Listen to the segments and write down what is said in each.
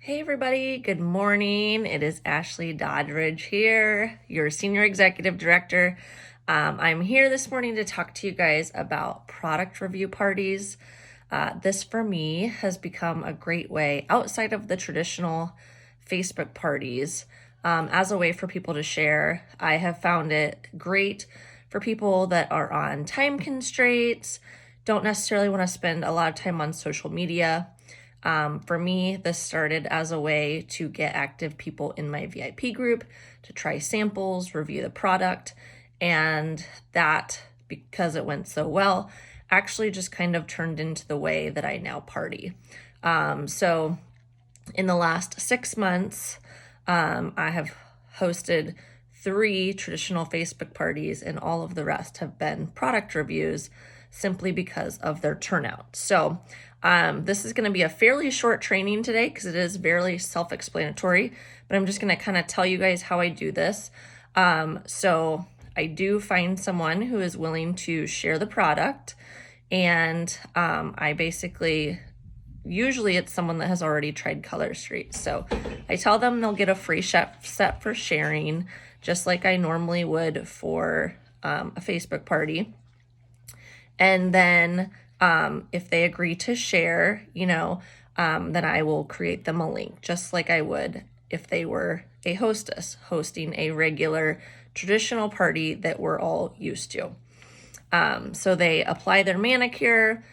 Hey everybody, good morning. It is Ashley Doddridge here, your Senior Executive Director. I'm here this morning to talk to you guys about product review parties. This for me has become a great way outside of the traditional Facebook parties as a way for people to share. I have found it great for people that are on time constraints, don't necessarily want to spend a lot of time on social media. For me, this started as a way to get active people in my VIP group to try samples, review the product, and that, because it went so well, actually just kind of turned into the way that I now party. So in the last 6 months, I have hosted 3 traditional Facebook parties, and all of the rest have been product reviews simply because of their turnout. So this is going to be a fairly short training today because it is very self-explanatory, but I'm just going to kind of tell you guys how I do this. So I do find someone who is willing to share the product, and I basically, usually it's someone that has already tried Color Street. So I tell them they'll get a free set for sharing, just like I normally would for a Facebook party. And then if they agree to share, then I will create them a link, just like I would if they were a hostess hosting a regular traditional party that we're all used to. So they apply their manicure.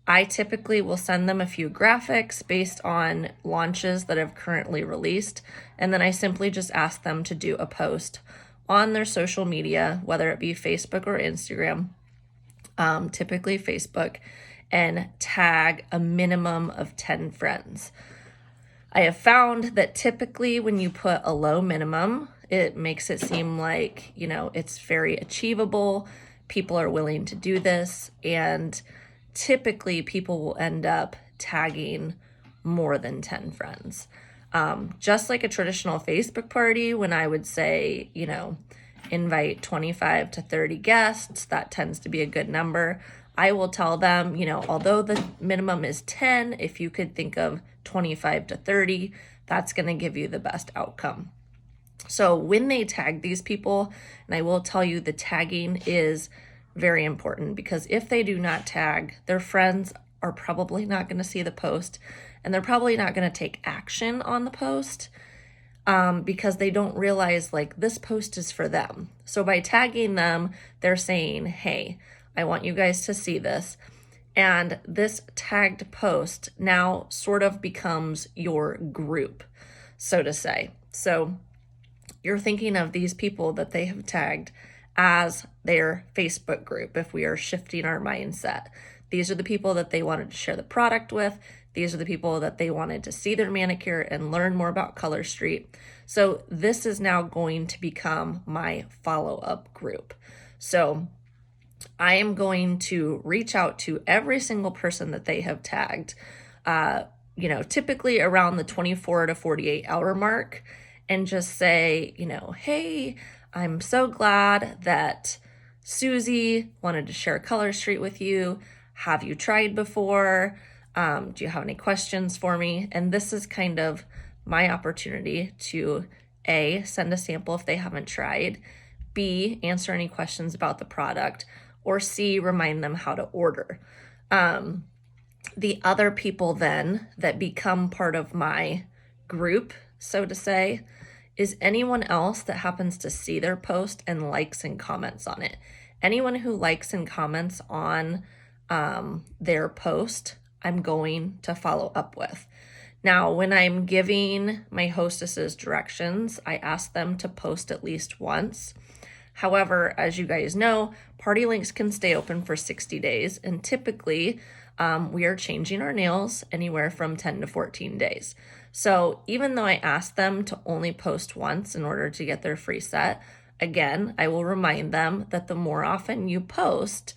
I typically will send them a few graphics based on launches that have currently released, and then I simply just ask them to do a post on their social media, whether it be Facebook or Instagram, typically Facebook, and tag a minimum of 10 friends. I have found that typically when you put a low minimum, it makes it seem like, it's very achievable. People are willing to do this, and typically people will end up tagging more than 10 friends. Just like a traditional Facebook party, when I would say, invite 25 to 30 guests, that tends to be a good number. I will tell them, although the minimum is 10, if you could think of 25 to 30, that's going to give you the best outcome. So when they tag these people, and I will tell you the tagging is very important, because if they do not tag, their friends are probably not going to see the post, and they're probably not going to take action on the post because they don't realize this post is for them. So by tagging them, they're saying, hey, I want you guys to see this. And this tagged post now sort of becomes your group, so to say. So you're thinking of these people that they have tagged as their Facebook group, if we are shifting our mindset. These are the people that they wanted to share the product with. These are the people that they wanted to see their manicure and learn more about Color Street. So this is now going to become my follow-up group. So I am going to reach out to every single person that they have tagged, typically around the 24 to 48 hour mark, and just say, hey, I'm so glad that Susie wanted to share Color Street with you. Have you tried before? Do you have any questions for me? And this is kind of my opportunity to A, send a sample if they haven't tried, B, answer any questions about the product, or C, remind them how to order. The other people then that become part of my group, so to say, is anyone else that happens to see their post and likes and comments on it. Anyone who likes and comments on their post, I'm going to follow up with. Now, when I'm giving my hostesses directions, I ask them to post at least once. However, as you guys know, party links can stay open for 60 days, and typically we are changing our nails anywhere from 10 to 14 days. So even though I ask them to only post once in order to get their free set, again, I will remind them that the more often you post,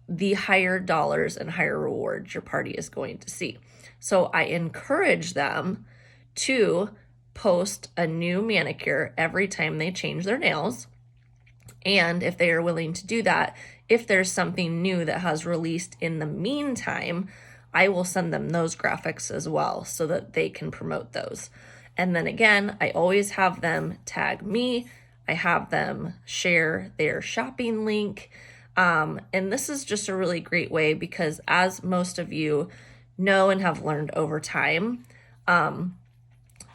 the higher dollars and higher rewards your party is going to see. So I encourage them to post a new manicure every time they change their nails. And if they are willing to do that, if there's something new that has released in the meantime, I will send them those graphics as well so that they can promote those. And then again, I always have them tag me. I have them share their shopping link. And this is just a really great way because, as most of you know and have learned over time,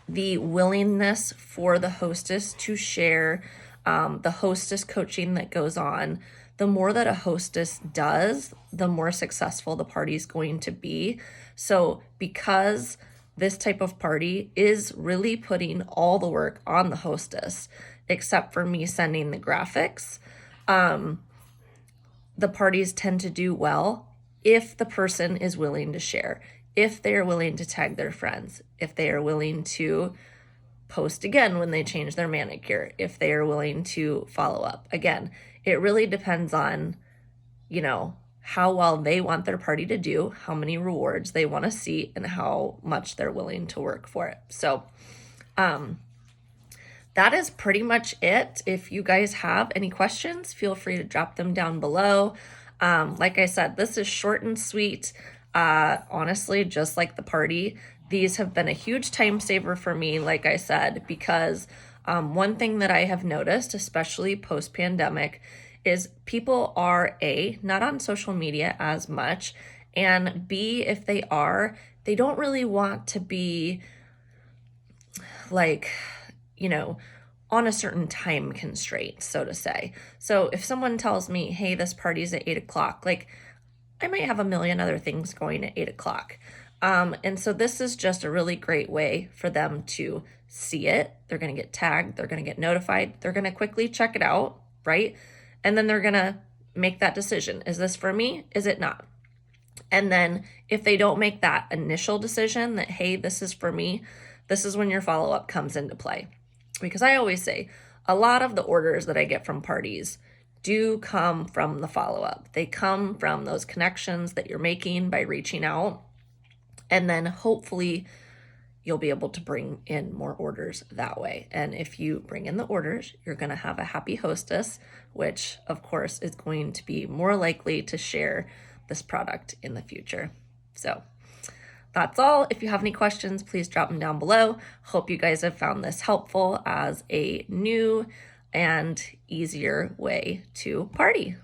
the willingness for the hostess to share the hostess coaching that goes on, the more that a hostess does, the more successful the party's going to be. So because this type of party is really putting all the work on the hostess, except for me sending the graphics, the parties tend to do well if the person is willing to share, if they are willing to tag their friends, if they are willing to post again when they change their manicure, if they are willing to follow up. Again, it really depends on, how well they want their party to do, how many rewards they want to see, and how much they're willing to work for it. So, that is pretty much it. If you guys have any questions, feel free to drop them down below. Like I said, this is short and sweet. Honestly, just like the party, these have been a huge time saver for me, like I said, because one thing that I have noticed, especially post-pandemic, is people are A, not on social media as much, and B, if they are, they don't really want to be like, on a certain time constraint, so to say. So if someone tells me, hey, this party's at 8 o'clock, like I might have a million other things going at 8 o'clock. And so this is just a really great way for them to see it. They're going to get tagged. They're going to get notified. They're going to quickly check it out, right? And then they're going to make that decision. Is this for me? Is it not? And then if they don't make that initial decision that, hey, this is for me, this is when your follow-up comes into play. Because I always say a lot of the orders that I get from parties do come from the follow-up. They come from those connections that you're making by reaching out. And then hopefully you'll be able to bring in more orders that way. And if you bring in the orders, you're going to have a happy hostess, which of course is going to be more likely to share this product in the future. So that's all. If you have any questions, please drop them down below. Hope you guys have found this helpful as a new and easier way to party.